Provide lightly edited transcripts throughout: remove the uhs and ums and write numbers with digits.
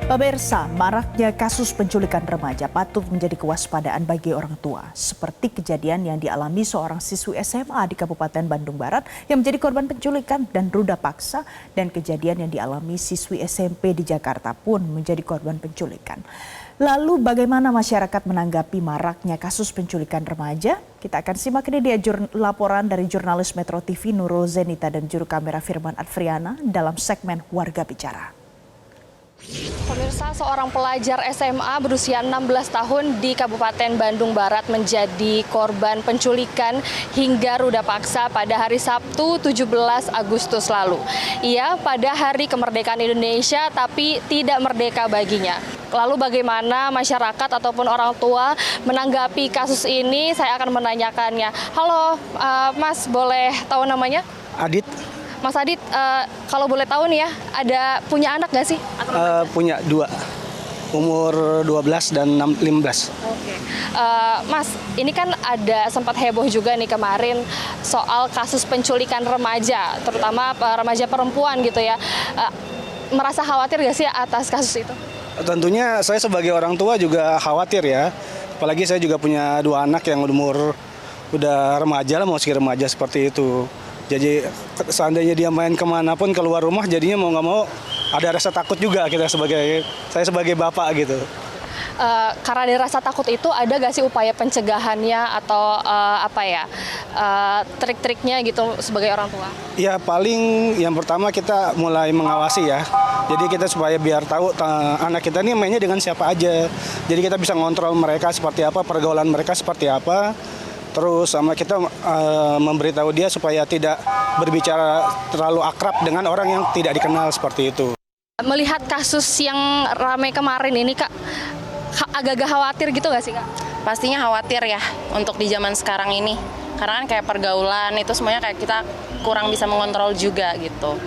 Pemirsa, maraknya kasus penculikan remaja patut menjadi kewaspadaan bagi orang tua. Seperti kejadian yang dialami seorang siswi SMA di Kabupaten Bandung Barat yang menjadi korban penculikan dan ruda paksa, dan kejadian yang dialami siswi SMP di Jakarta pun menjadi korban penculikan. Lalu bagaimana masyarakat menanggapi maraknya kasus penculikan remaja? Kita akan simak ini dia laporan dari jurnalis Metro TV Nurul Zenita dan juru kamera Firman Adfriana dalam segmen Warga Bicara. Pemirsa, seorang pelajar SMA berusia 16 tahun di Kabupaten Bandung Barat menjadi korban penculikan hingga ruda paksa pada hari Sabtu 17 Agustus lalu. Ia pada hari kemerdekaan Indonesia tapi tidak merdeka baginya. Lalu bagaimana masyarakat ataupun orang tua menanggapi kasus ini? Saya akan menanyakannya. Halo Mas, boleh tahu namanya? Adit. Mas Adit, kalau boleh tahu nih ya, ada punya anak nggak sih? Punya 2, umur 12 dan 15. Oke. Mas, ini kan ada sempat heboh juga nih kemarin soal kasus penculikan remaja, terutama remaja perempuan gitu ya. Merasa khawatir nggak sih atas kasus itu? Tentunya saya sebagai orang tua juga khawatir ya. Apalagi saya juga punya 2 anak yang umur udah remaja lah, masih remaja seperti itu. Jadi seandainya dia main kemanapun keluar rumah, jadinya mau nggak mau ada rasa takut juga saya sebagai bapak gitu. Karena ada rasa takut itu, ada nggak sih upaya pencegahannya atau trik-triknya gitu sebagai orang tua? Ya paling yang pertama kita mulai mengawasi ya. Jadi kita supaya biar tahu anak kita ini mainnya dengan siapa aja. Jadi kita bisa ngontrol mereka seperti apa, pergaulan mereka seperti apa. Terus sama kita memberitahu dia supaya tidak berbicara terlalu akrab dengan orang yang tidak dikenal seperti itu. Melihat kasus yang ramai kemarin ini, Kak, agak-agak khawatir gitu nggak sih, Kak? Pastinya khawatir ya untuk di zaman sekarang ini. Karena kan kayak pergaulan itu semuanya kayak kita kurang bisa mengontrol juga gitu.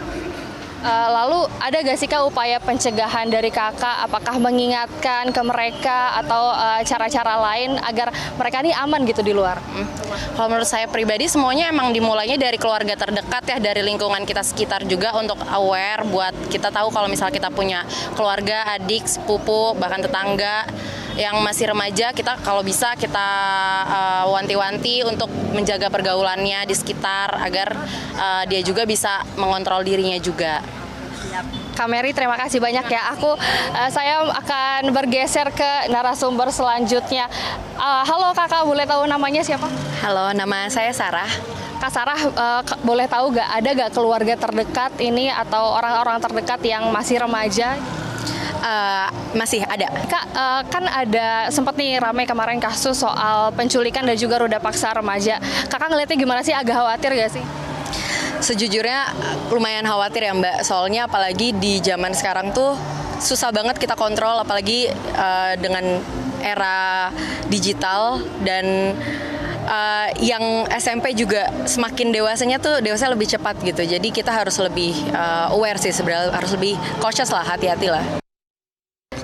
Lalu ada gak sih Kak upaya pencegahan dari Kakak, apakah mengingatkan ke mereka atau cara-cara lain agar mereka ini aman gitu di luar? Kalau menurut saya pribadi semuanya emang dimulainya dari keluarga terdekat ya, dari lingkungan kita sekitar juga untuk aware buat kita tahu kalau misalnya kita punya keluarga, adik, sepupu, bahkan tetangga yang masih remaja, kita kalau bisa kita wanti-wanti untuk menjaga pergaulannya di sekitar agar dia juga bisa mengontrol dirinya juga. Kak Mary, terima kasih banyak ya. Saya akan bergeser ke narasumber selanjutnya. Halo Kakak, boleh tahu namanya siapa? Halo, nama saya Sarah. Kak Sarah, boleh tahu ada gak keluarga terdekat ini atau orang-orang terdekat yang masih remaja? Masih ada. Kak, kan ada sempat nih ramai kemarin kasus soal penculikan dan juga ruda paksa remaja. Kakak ngeliatnya gimana sih? Agak khawatir gak sih? Sejujurnya lumayan khawatir ya Mbak, soalnya apalagi di zaman sekarang tuh susah banget kita kontrol, apalagi dengan era digital dan yang SMP juga semakin dewasanya lebih cepat gitu. Jadi kita harus lebih aware sih sebenarnya, harus lebih cautious lah, hati-hati lah.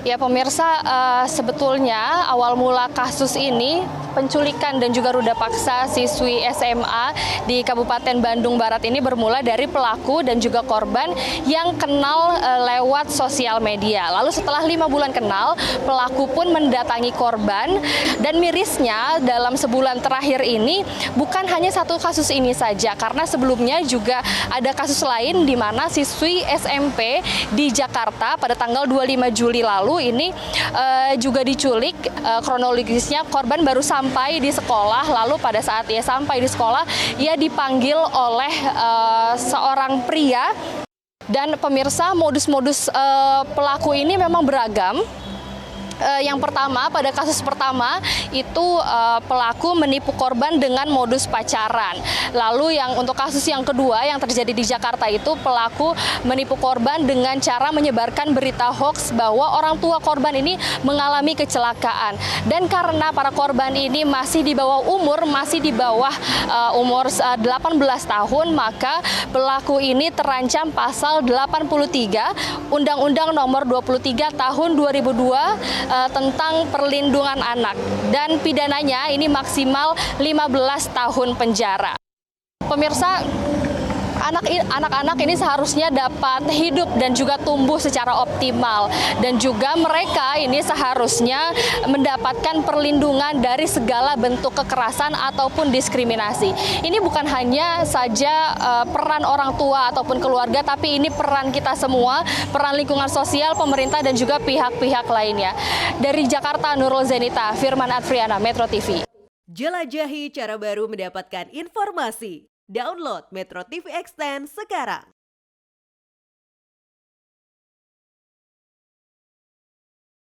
Ya pemirsa, sebetulnya awal mula kasus ini penculikan dan juga ruda paksa siswi SMA di Kabupaten Bandung Barat ini bermula dari pelaku dan juga korban yang kenal lewat sosial media. Lalu setelah 5 bulan kenal, pelaku pun mendatangi korban, dan mirisnya dalam sebulan terakhir ini bukan hanya satu kasus ini saja, karena sebelumnya juga ada kasus lain di mana siswi SMP di Jakarta pada tanggal 25 Juli lalu ini juga diculik. Kronologisnya korban baru sampai di sekolah, lalu pada saat ia sampai di sekolah ia dipanggil oleh seorang pria. Dan pemirsa, modus-modus pelaku ini memang beragam. Yang pertama, pada kasus pertama itu pelaku menipu korban dengan modus pacaran. Lalu yang untuk kasus yang kedua yang terjadi di Jakarta itu pelaku menipu korban dengan cara menyebarkan berita hoax bahwa orang tua korban ini mengalami kecelakaan. Dan karena para korban ini masih di bawah umur, umur 18 tahun, maka pelaku ini terancam pasal 83 Undang-Undang Nomor 23 Tahun 2002 tentang perlindungan anak, dan pidananya ini maksimal 15 tahun penjara. Pemirsa, anak-anak ini seharusnya dapat hidup dan juga tumbuh secara optimal, dan juga mereka ini seharusnya mendapatkan perlindungan dari segala bentuk kekerasan ataupun diskriminasi. Ini bukan hanya saja peran orang tua ataupun keluarga, tapi ini peran kita semua, peran lingkungan sosial, pemerintah, dan juga pihak-pihak lainnya. Dari Jakarta, Nurul Zenita, Firman Adriana, Metro TV. Jelajahi cara baru mendapatkan informasi. Download Metro TV Extend sekarang.